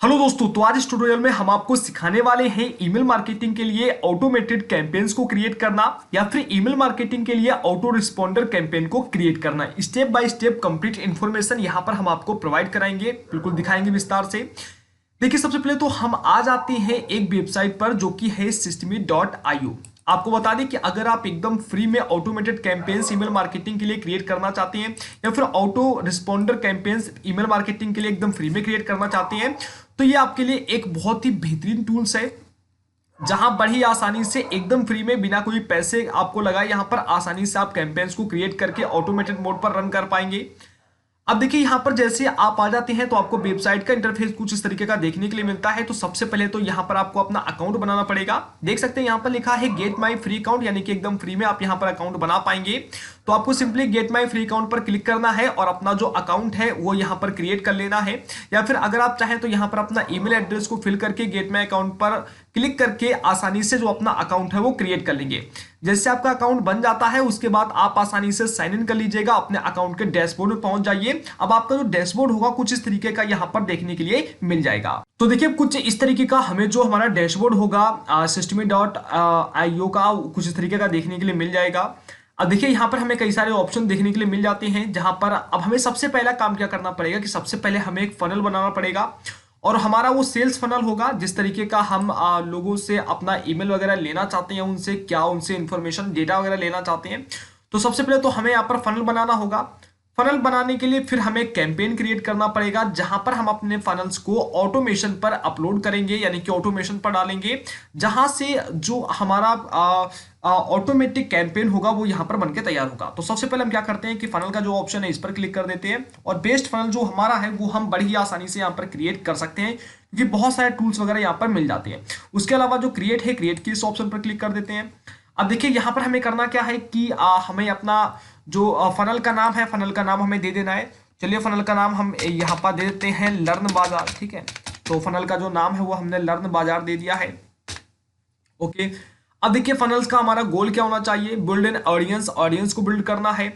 Hello दोस्तों, तो आज इस ट्यूटोरियल में हम आपको सिखाने वाले हैं ईमेल मार्केटिंग के लिए ऑटोमेटेड कैंपेन्स को क्रिएट करना या फिर ईमेल मार्केटिंग के लिए ऑटो रिस्पॉन्डर कैंपेन को क्रिएट करना। Step by step complete information यहां पर हम आपको प्रोवाइड कराएंगे, बिल्कुल दिखाएंगे विस्तार से। देखिए, सबसे पहले तो हम आ जाते हैं एक वेबसाइट पर जो कि है systeme.io। आपको बता दें कि अगर आप एकदम फ्री में ऑटोमेटेड कैंपेन्स ईमेल मार्केटिंग के लिए क्रिएट करना चाहते हैं या फिर auto responder campaigns email marketing के लिए एकदम फ्री में क्रिएट करना चाहते हैं, तो ये आपके लिए एक बहुत ही बेहतरीन टूल्स है, जहां बड़ी आसानी से एकदम फ्री में बिना कोई पैसे आपको लगाए यहां पर आसानी से आप कैंपेन्स को क्रिएट करके ऑटोमेटेड मोड पर रन कर पाएंगे। अब देखिए, यहां पर जैसे आप आ जाते हैं तो आपको वेबसाइट का इंटरफेस कुछ इस तरीके का देखने के लिए मिलता है। तो सबसे पहले तो यहां पर आपको अपना अकाउंट बनाना पड़ेगा। देख सकते हैं यहां पर लिखा है गेट माई फ्री अकाउंट, यानी कि एकदम फ्री में आप यहां पर अकाउंट बना पाएंगे। तो आपको simply get my free account पर क्लिक करना है और अपना जो अकाउंट है वो यहां पर क्रिएट कर लेना है। या फिर अगर आप चाहें तो यहां पर अपना ईमेल एड्रेस को फिल करके गेट माई अकाउंट पर क्लिक करके आसानी से जो अपना अकाउंट है वो क्रिएट कर लेंगे। जैसे आपका अकाउंट बन जाता है उसके बाद आप आसानी से साइन इन कर लीजिएगा, अपने अकाउंट के डैशबोर्ड में पहुंच जाइए। अब आपका जो डैशबोर्ड होगा कुछ इस तरीके का यहां पर देखने के लिए मिल जाएगा। तो देखिए, कुछ इस तरीके का हमें जो हमारा डैशबोर्ड होगा systeme.io का कुछ इस तरीके का देखने के लिए मिल जाएगा। अब देखिए, यहाँ पर हमें कई सारे ऑप्शन देखने के लिए मिल जाते हैं, जहां पर अब हमें सबसे पहला काम क्या करना पड़ेगा कि सबसे पहले हमें एक फनल बनाना पड़ेगा और हमारा वो सेल्स फनल होगा जिस तरीके का हम लोगों से अपना ईमेल वगैरह लेना चाहते हैं, उनसे इंफॉर्मेशन डेटा वगैरह लेना चाहते हैं। तो सबसे पहले तो हमें यहाँ पर फनल बनाना होगा। फनल बनाने के लिए फिर हमें कैंपेन क्रिएट करना पड़ेगा, जहां पर हम अपने फनल्स को ऑटोमेशन पर अपलोड करेंगे, यानी कि ऑटोमेशन पर डालेंगे, जहां से जो हमारा ऑटोमेटिक कैंपेन होगा वो यहां पर बनके तैयार होगा। तो सबसे पहले हम क्या करते हैं कि फनल का जो ऑप्शन है इस पर क्लिक कर देते हैं और बेस्ट फनल जो हमारा है वो हम बड़ी आसानी से यहाँ पर क्रिएट कर सकते हैं, क्योंकि बहुत सारे टूल्स वगैरह यहाँ पर मिल जाते हैं। उसके अलावा जो क्रिएट है, क्रिएट के इस ऑप्शन पर क्लिक कर देते हैं। अब देखिए, यहाँ पर हमें करना क्या है कि हमें अपना जो फनल का नाम है, फनल का नाम हमें दे देना है। चलिए, फनल का नाम हम यहाँ पर दे देते हैं लर्न बाजार। ठीक है, तो फनल का जो नाम है वो हमने लर्न बाजार दे दिया है। ओके, अब देखिए फनल्स का हमारा गोल क्या होना चाहिए। बिल्ड एन ऑडियंस, ऑडियंस को बिल्ड करना है।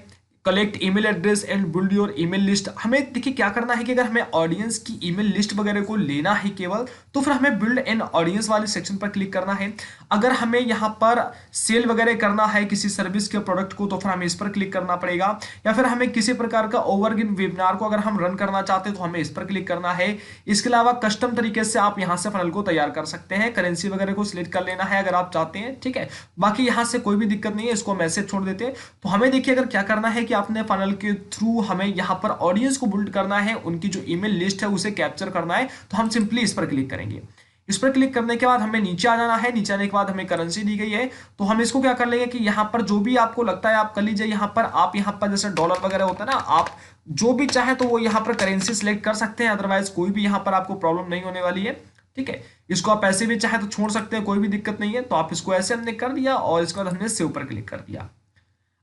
Collect email address and build your email list. हमें देखिए क्या करना है कि अगर हमें ऑडियंस की ईमेल लिस्ट वगैरह को लेना है केवल, तो फिर हमें बिल्ड एन ऑडियंस वाले सेक्शन पर क्लिक करना है। अगर हमें यहाँ पर सेल वगैरह करना है किसी सर्विस के प्रोडक्ट को, तो फिर हमें इस पर क्लिक करना पड़ेगा। या फिर हमें किसी प्रकार का ओवरव्यू वेबिनार को अगर हम रन करना चाहते हैं तो हमें इस पर क्लिक करना है। इसके अलावा कस्टम तरीके से आप यहाँ से फनल को तैयार कर सकते हैं, करेंसी वगैरह को सिलेक्ट कर लेना है अगर आप चाहते हैं। ठीक है, बाकी यहाँ से कोई भी दिक्कत नहीं है, इसको मैसेज छोड़ देते हैं। तो हमें देखिए अगर क्या करना है कि आपने फनल के थ्रू हमें यहाँ पर ऑडियंस को बिल्ड करना है, उनकी जो ईमेल लिस्ट है उसे कैप्चर करना है, तो हम सिंपली इस पर क्लिक करेंगे। इस पर क्लिक करने के बाद हमें नीचे आ जाना है। नीचे आने के बाद हमें करेंसी दी गई है, तो हम इसको क्या कर लेंगे कि यहाँ पर जो भी आपको लगता है आप कर लीजिए। यहाँ पर आप यहाँ पर जैसे डॉलर वगैरह होता है ना, आप जो भी चाहे तो वो यहाँ पर करेंसी सिलेक्ट कर सकते हैं, अदरवाइज कोई भी यहाँ पर आपको प्रॉब्लम नहीं होने वाली है। ठीक है, इसको आप ऐसे भी चाहे तो छोड़ सकते हैं, कोई भी दिक्कत नहीं है। तो आप इसको ऐसे हमने कर दिया और इसके बाद हमने सेव पर क्लिक कर दिया।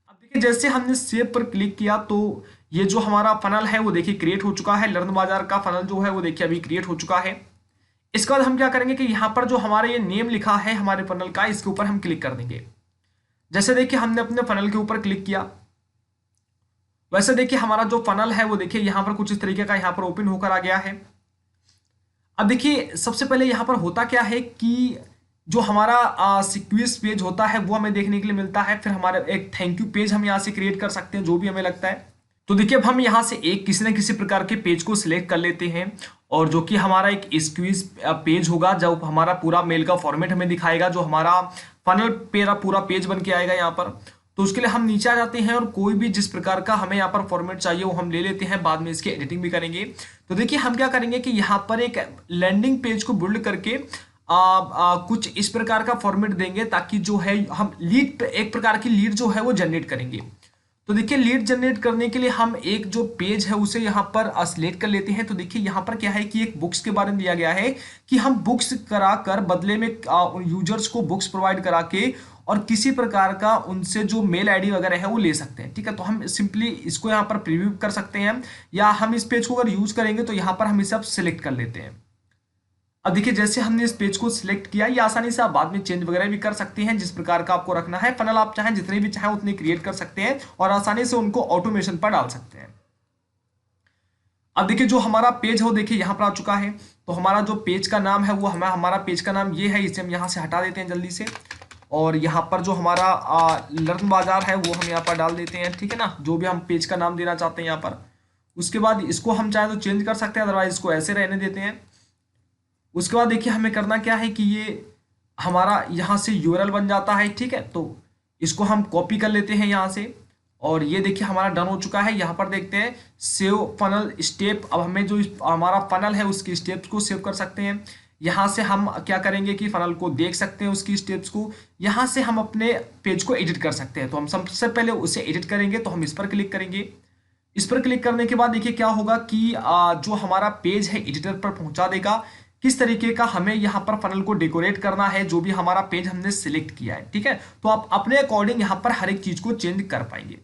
अब देखिए, जैसे हमने सेव पर क्लिक किया तो ये जो हमारा फनल है वो देखिए क्रिएट हो चुका है। लर्न बाजार का फनल जो है वो देखिए अभी क्रिएट हो चुका है। इसके बाद हम क्या करेंगे कि यहाँ पर जो हमारा ये नेम लिखा है हमारे फनल का, इसके ऊपर हम क्लिक कर देंगे। जैसे देखिए हमने अपने फनल के ऊपर क्लिक किया, वैसे देखिए हमारा जो फनल है वो देखिए यहाँ पर कुछ इस तरीके का यहाँ पर ओपन होकर आ गया है। अब देखिए, सबसे पहले यहाँ पर होता क्या है कि जो हमारा सिक्वेंस पेज होता है वो हमें देखने के लिए मिलता है। फिर हमारा एक थैंक यू पेज हम यहाँ से क्रिएट कर सकते हैं, जो भी हमें लगता है। तो देखिए, अब हम यहाँ से एक किसी न किसी प्रकार के पेज को सिलेक्ट कर लेते हैं, और जो कि हमारा एक स्क्वीज पेज होगा, जो हमारा पूरा मेल का फॉर्मेट हमें दिखाएगा, जो हमारा फनल पेरा पूरा पेज बन के आएगा यहाँ पर। तो उसके लिए हम नीचे आ जाते हैं और कोई भी जिस प्रकार का हमें यहाँ पर फॉर्मेट चाहिए वो हम ले लेते हैं, बाद में इसकी एडिटिंग भी करेंगे। तो देखिए हम क्या करेंगे कि यहाँ पर एक लैंडिंग पेज को बिल्ड करके कुछ इस प्रकार का फॉर्मेट देंगे, ताकि जो है हम लीड, एक प्रकार की लीड जो है वो जनरेट करेंगे। तो देखिए, लीड जनरेट करने के लिए हम एक जो पेज है उसे यहाँ पर सिलेक्ट कर लेते हैं। तो देखिए यहाँ पर क्या है कि एक बुक्स के बारे में दिया गया है कि हम बुक्स करा कर बदले में यूजर्स को बुक्स प्रोवाइड करा के और किसी प्रकार का उनसे जो मेल आईडी वगैरह है वो ले सकते हैं। ठीक है, तो हम सिंपली इसको यहाँ पर प्रीव्यू कर सकते हैं, या हम इस पेज को अगर यूज करेंगे तो यहाँ पर हम इसे अब सिलेक्ट कर लेते हैं। अब देखिए, जैसे हमने इस पेज को सिलेक्ट किया, ये आसानी से आप बाद में चेंज वगैरह भी कर सकते हैं, जिस प्रकार का आपको रखना है। फनल आप चाहें जितने भी चाहें उतने क्रिएट कर सकते हैं और आसानी से उनको ऑटोमेशन पर डाल सकते हैं। अब देखिए, जो हमारा पेज है वो देखिए यहाँ पर आ चुका है। तो हमारा जो पेज का नाम है वो हमारा पेज का नाम ये है, इसे हम यहाँ से हटा देते हैं जल्दी से। और यहाँ पर जो हमारा लर्न बाजार है वो हम यहाँ पर डाल देते हैं, ठीक है ना, जो भी हम पेज का नाम देना चाहते हैं यहाँ पर। उसके बाद इसको हम चाहे तो चेंज कर सकते हैं, अदरवाइज इसको ऐसे रहने देते हैं। उसके बाद देखिए हमें करना क्या है कि ये हमारा यहाँ से यूआरएल बन जाता है, ठीक है। तो इसको हम कॉपी कर लेते हैं यहाँ से, और ये देखिए हमारा डन हो चुका है। यहाँ पर देखते हैं सेव फनल स्टेप। अब हमें जो हमारा फनल है उसकी स्टेप्स को सेव कर सकते हैं। यहाँ से हम क्या करेंगे कि फनल को देख सकते हैं, उसकी स्टेप्स को। यहाँ से हम अपने पेज को एडिट कर सकते हैं। तो हम सबसे पहले उसे एडिट करेंगे, तो हम इस पर क्लिक करेंगे। इस पर क्लिक करने के बाद देखिए क्या होगा कि जो हमारा पेज है एडिटर पर पहुंचा देगा किस तरीके का हमें यहाँ पर फनल को डेकोरेट करना है, जो भी हमारा पेज हमने सिलेक्ट किया है, ठीक है। तो आप अपने अकॉर्डिंग यहाँ पर हर एक चीज को चेंज कर पाएंगे।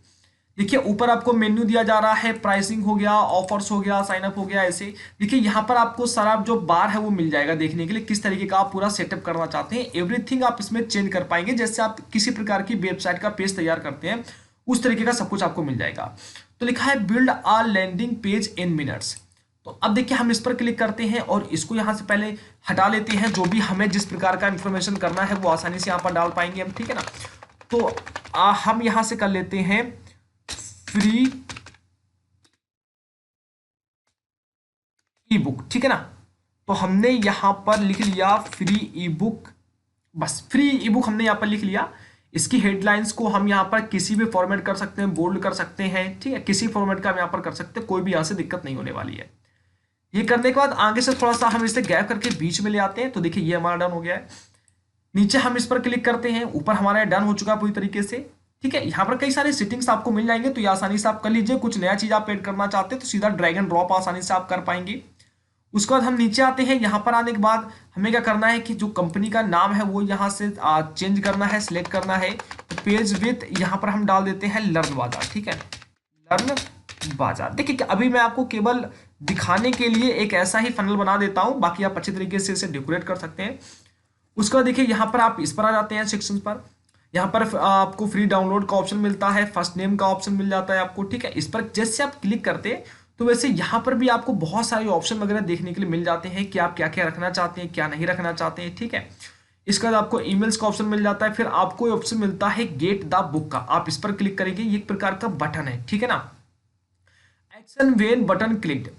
देखिए ऊपर आपको मेन्यू दिया जा रहा है, प्राइसिंग हो गया, ऑफर्स हो गया, साइन अप हो गया, ऐसे देखिए यहाँ पर आपको सारा जो बार है वो मिल जाएगा देखने के लिए किस तरीके का आप पूरा सेटअप करना चाहते हैं। एवरीथिंग आप इसमें चेंज कर पाएंगे, जैसे आप किसी प्रकार की वेबसाइट का पेज तैयार करते हैं उस तरीके का सब कुछ आपको मिल जाएगा। तो लिखा है build a landing page in minutes. तो अब देखिए हम इस पर क्लिक करते हैं और इसको यहाँ से पहले हटा लेते हैं। जो भी हमें जिस प्रकार का इंफॉर्मेशन करना है वो आसानी से यहाँ पर डाल पाएंगे हम, ठीक है ना। तो हम यहाँ से कर लेते हैं फ्री ई बुक, ठीक है ना। तो हमने यहाँ पर लिख लिया फ्री ई बुक, बस फ्री ई बुक हमने यहाँ पर लिख लिया। इसकी हेडलाइंस को हम यहाँ पर किसी भी फॉर्मेट कर सकते हैं, बोल्ड कर सकते हैं, ठीक है, किसी फॉर्मेट का हम यहाँ पर कर सकते हैं, कोई भी यहाँ से दिक्कत नहीं होने वाली है। ये करने के बाद आगे से थोड़ा सा हम इसे गैप करके बीच में ले आते हैं। तो देखिए ये हमारा डन हो गया है। नीचे हम इस पर क्लिक करते हैं, ऊपर हमारा डन हो चुका है पूरी तरीके से, ठीक है। यहाँ पर कई सारे सेटिंग्स आपको मिल जाएंगे, तो ये आसानी से आप कर लीजिए। कुछ नया चीज आप ऐड करना चाहते हैं तो सीधा ड्रैग एंड ड्रॉप आसानी से आप कर पाएंगे। उसके बाद हम नीचे आते हैं। यहाँ पर आने के बाद हमें क्या करना है कि जो कंपनी का नाम है वो यहाँ से चेंज करना है, सिलेक्ट करना है। तो पेज विथ यहाँ पर हम डाल देते हैं लर्न बाजार, ठीक है, लर्न बाजार। देखिए अभी मैं आपको केवल दिखाने के लिए एक ऐसा ही फनल बना देता हूं, बाकी आप अच्छे तरीके से इसे डेकोरेट कर सकते हैं। उसके बाद देखिए यहाँ पर आप इस पर आ जाते हैं सेक्शन पर। यहाँ पर आपको फ्री डाउनलोड का ऑप्शन मिलता है, फर्स्ट नेम का ऑप्शन मिल जाता है आपको, ठीक है। इस पर जैसे आप क्लिक करते हैं तो वैसे यहाँ पर भी आपको बहुत सारे ऑप्शन वगैरह देखने के लिए मिल जाते हैं कि आप क्या क्या रखना चाहते हैं, क्या नहीं रखना चाहते हैं, ठीक है। इसके बाद आपको ईमेल्स का ऑप्शन मिल जाता है। फिर आपको ऑप्शन मिलता है गेट द बुक का, आप इस पर क्लिक करेंगे, ये एक प्रकार का बटन है, ठीक है ना। Action when button clicked.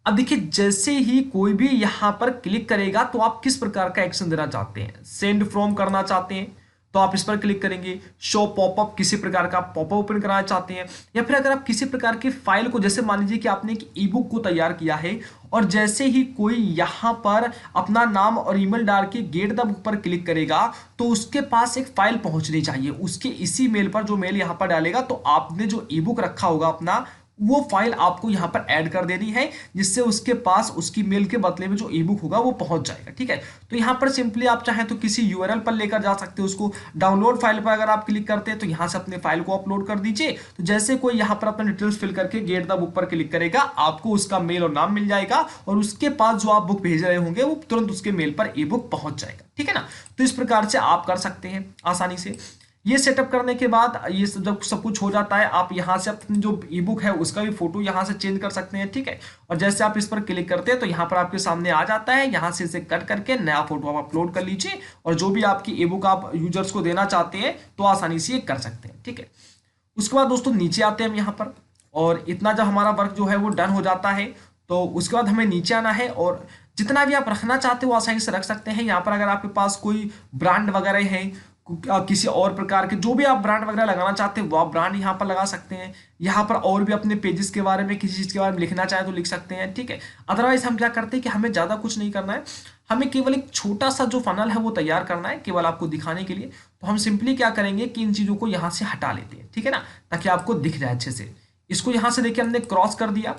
अब देखिए जैसे ही कोई भी यहां पर क्लिक करेगा तो आप किस प्रकार का एक्शन देना चाहते हैं। सेंड फ्रॉम करना चाहते हैं तो आप इस पर क्लिक करेंगे। शो पॉपअप, किसी प्रकार का पॉपअप ओपन कराना चाहते हैं, या फिर अगर आप किसी प्रकार की फाइल को, जैसे मान लीजिए कि आपने एक ई बुक को तैयार किया है और जैसे ही कोई यहाँ पर अपना नाम और ईमेल डाल के गेट द बुक पर क्लिक करेगा तो उसके पास एक फाइल पहुंचनी चाहिए। उसके इसी मेल पर जो मेल यहाँ पर डालेगा तो आपने जो ई बुक रखा होगा अपना, वो फाइल आपको यहां पर ऐड कर देनी है, जिससे उसके पास उसकी मेल के बदले में जो ई बुक होगा वो पहुंच जाएगा, ठीक है। तो यहां पर सिंपली आप चाहें तो किसी यूआरएल पर लेकर जा सकते हो उसको। डाउनलोड फाइल पर अगर आप क्लिक करते हैं तो यहां से अपने फाइल को अपलोड कर दीजिए। तो जैसे कोई यहां पर अपना डिटेल्स फिल करके गेट द बुक पर क्लिक करेगा, आपको उसका मेल और नाम मिल जाएगा और उसके पास जो आप बुक भेज रहे होंगे वो तुरंत उसके मेल पर ई बुक पहुंच जाएगा, ठीक है ना। तो इस प्रकार से आप कर सकते हैं आसानी से। ये सेटअप करने के बाद ये जब सब कुछ हो जाता है, आप यहाँ से अपनी जो ई बुक है उसका भी फोटो यहाँ से चेंज कर सकते हैं, ठीक है। और जैसे आप इस पर क्लिक करते हैं तो यहाँ पर आपके सामने आ जाता है, यहाँ से इसे कट करके नया फोटो आप अपलोड कर लीजिए और जो भी आपकी ई बुक आप यूजर्स को देना चाहते हैं तो आसानी से ये कर सकते हैं, ठीक है। उसके बाद दोस्तों नीचे आते हैं हम यहाँ पर, और इतना जब हमारा वर्क जो है वो डन हो जाता है तो उसके बाद हमें नीचे आना है और जितना भी आप रखना चाहते हो वो आसानी से रख सकते हैं। यहाँ पर अगर आपके पास कोई ब्रांड वगैरह है, किसी और प्रकार के जो भी आप ब्रांड वगैरह लगाना चाहते हैं वो आप ब्रांड यहाँ पर लगा सकते हैं। यहाँ पर और भी अपने पेजेस के बारे में, किसी चीज़ के बारे में लिखना चाहे तो लिख सकते हैं, ठीक है। अदरवाइज हम क्या करते हैं कि हमें ज़्यादा कुछ नहीं करना है, हमें केवल एक छोटा सा जो फनल है वो तैयार करना है केवल आपको दिखाने के लिए। तो हम सिंपली क्या करेंगे कि इन चीज़ों को यहाँ से हटा लेते हैं, ठीक है ना, ताकि आपको दिख जाए अच्छे से। इसको यहाँ से देखिए हमने क्रॉस कर दिया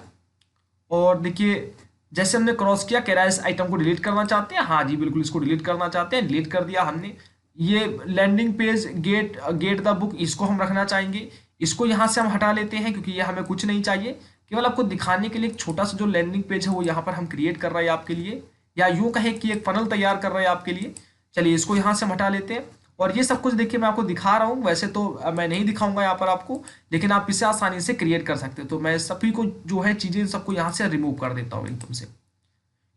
और देखिए जैसे हमने क्रॉस किया, कह रहा है इस आइटम को डिलीट करना चाहते हैं। हाँ जी बिल्कुल, इसको डिलीट करना चाहते हैं, डिलीट कर दिया हमने। ये landing page get the book, इसको हम रखना चाहेंगे, इसको यहाँ से हम हटा लेते हैं क्योंकि ये हमें कुछ नहीं चाहिए। केवल आपको दिखाने के लिए एक छोटा सा जो लैंडिंग पेज है वो यहाँ पर हम क्रिएट कर रहे हैं आपके लिए, या यूँ कहें कि एक फनल तैयार कर रहे हैं आपके लिए। चलिए इसको यहाँ से हम हटा लेते हैं। और ये सब कुछ देखिए मैं आपको दिखा रहा हूँ, वैसे तो मैं नहीं दिखाऊंगा यहाँ पर आपको, लेकिन आप इसे आसानी से क्रिएट कर सकते हो। तो मैं सभी को जो है चीज़ें सबको यहाँ से रिमूव कर देता हूँ एकदम से,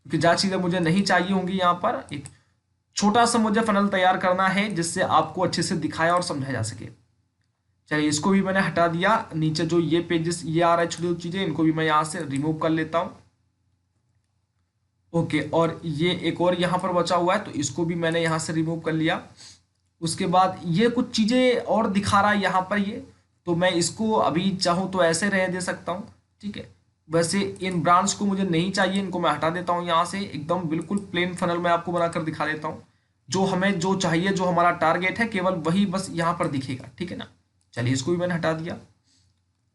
क्योंकि जहाँ चीज़ें मुझे नहीं चाहिए होंगी यहाँ पर एक छोटा सा मुझे फनल तैयार करना है जिससे आपको अच्छे से दिखाया और समझाया जा सके। चलिए इसको भी मैंने हटा दिया। नीचे जो ये पेजेस ये आ रहा है छोटी छोटी चीज़ें, इनको भी मैं यहाँ से रिमूव कर लेता हूँ। ओके, और ये एक और यहाँ पर बचा हुआ है तो इसको भी मैंने यहाँ से रिमूव कर लिया। उसके बाद ये कुछ चीज़ें और दिखा रहा है यहाँ पर ये, तो मैं इसको अभी चाहूँ तो ऐसे रह दे सकता हूँ, ठीक है। वैसे इन ब्रांड्स को मुझे नहीं चाहिए, इनको मैं हटा देता हूँ यहाँ से। एकदम बिल्कुल प्लेन फनल मैं आपको बनाकर दिखा देता हूँ। जो हमें जो चाहिए, जो हमारा टारगेट है, केवल वही बस यहाँ पर दिखेगा, ठीक है ना। चलिए इसको भी मैंने हटा दिया।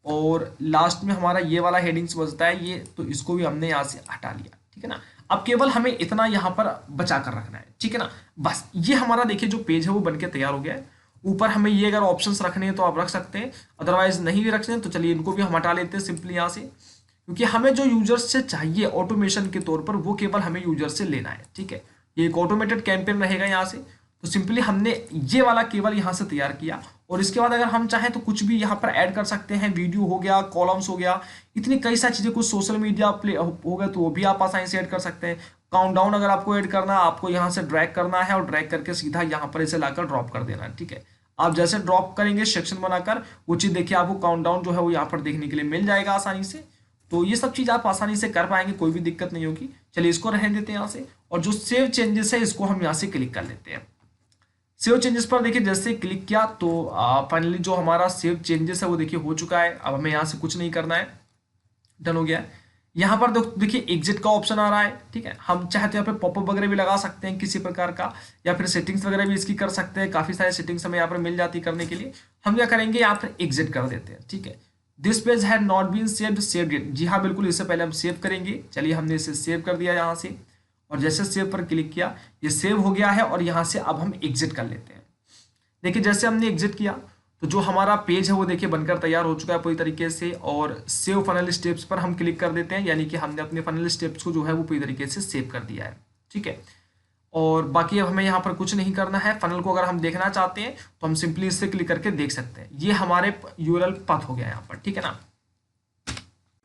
और लास्ट में हमारा ये वाला हेडिंग्स बचता है ये, तो इसको भी हमने यहाँ से हटा लिया, ठीक है ना। अब केवल हमें इतना यहाँ पर बचा कर रखना है, ठीक है ना। बस ये हमारा देखिए जो पेज है वो बनके तैयार हो गया है। ऊपर हमें ये अगर ऑप्शंस रखने हैं तो आप रख सकते हैं, अदरवाइज नहीं भी रखने हैं तो चलिए इनको भी हम हटा लेते हैं सिंपली यहाँ से। क्योंकि हमें जो यूजर्स से चाहिए ऑटोमेशन के तौर पर वो केवल हमें यूजर से लेना है, ठीक है। ये एक ऑटोमेटेड कैंपेन रहेगा यहाँ से। तो सिंपली हमने ये वाला केवल यहाँ से तैयार किया। और इसके बाद अगर हम चाहें तो कुछ भी यहाँ पर ऐड कर सकते हैं, वीडियो हो गया, कॉलम्स हो गया, इतनी कई सारी चीज़ें, कुछ सोशल मीडिया प्ले हो गया तो वो भी आप आसानी से ऐड कर सकते हैं। काउंटडाउन अगर आपको ऐड करना है, आपको यहाँ से ड्रैग करना है और ड्रैग करके सीधा यहाँ पर इसे लाकर ड्रॉप कर देना है, ठीक है। आप जैसे ड्रॉप करेंगे सेक्शन बनाकर, वो चीज़ देखिए आपको काउंटडाउन जो है वो यहाँ पर देखने के लिए मिल जाएगा आसानी से। तो ये सब चीज़ आप आसानी से कर पाएंगे, कोई भी दिक्कत नहीं होगी। चलिए इसको रहने देते हैं यहाँ से। और जो सेव चेंजेस है इसको हम यहाँ से क्लिक कर लेते हैं। सेव चेंजेस पर देखिए जैसे क्लिक किया तो फाइनली जो हमारा सेव चेंजेस है वो देखिए हो चुका है। अब हमें यहाँ से कुछ नहीं करना है, डन हो गया है। यहाँ पर देखिए एग्जिट का ऑप्शन आ रहा है, ठीक है। हम चाहे तो यहाँ पे पॉपअप वगैरह भी लगा सकते हैं किसी प्रकार का, या फिर सेटिंग्स वगैरह भी इसकी कर सकते हैं। काफ़ी सारे सेटिंग्स हमें यहाँ पर मिल जाती है करने के लिए। हम क्या करेंगे, यहाँ पर एग्जिट कर देते हैं, ठीक है। This page had not been saved, saved it. जी हाँ बिल्कुल, इससे पहले हम सेव करेंगे। चलिए हमने इसे सेव कर दिया यहाँ से, और जैसे सेव पर क्लिक किया ये सेव हो गया है। और यहाँ से अब हम एग्जिट कर लेते हैं। देखिए जैसे हमने एग्जिट किया तो जो हमारा पेज है वो देखिए बनकर तैयार हो चुका है पूरी तरीके से। और सेव फनल स्टेप्स पर हम क्लिक कर देते हैं, यानी कि हमने अपने फनल स्टेप्स को जो है वो पूरी तरीके से सेव कर दिया है, ठीक है। और बाकी अब हमें यहाँ पर कुछ नहीं करना है। फनल को अगर हम देखना चाहते हैं तो हम सिंपली इससे क्लिक करके देख सकते हैं। ये हमारे यूआरएल पाथ हो गया यहाँ पर, ठीक है ना।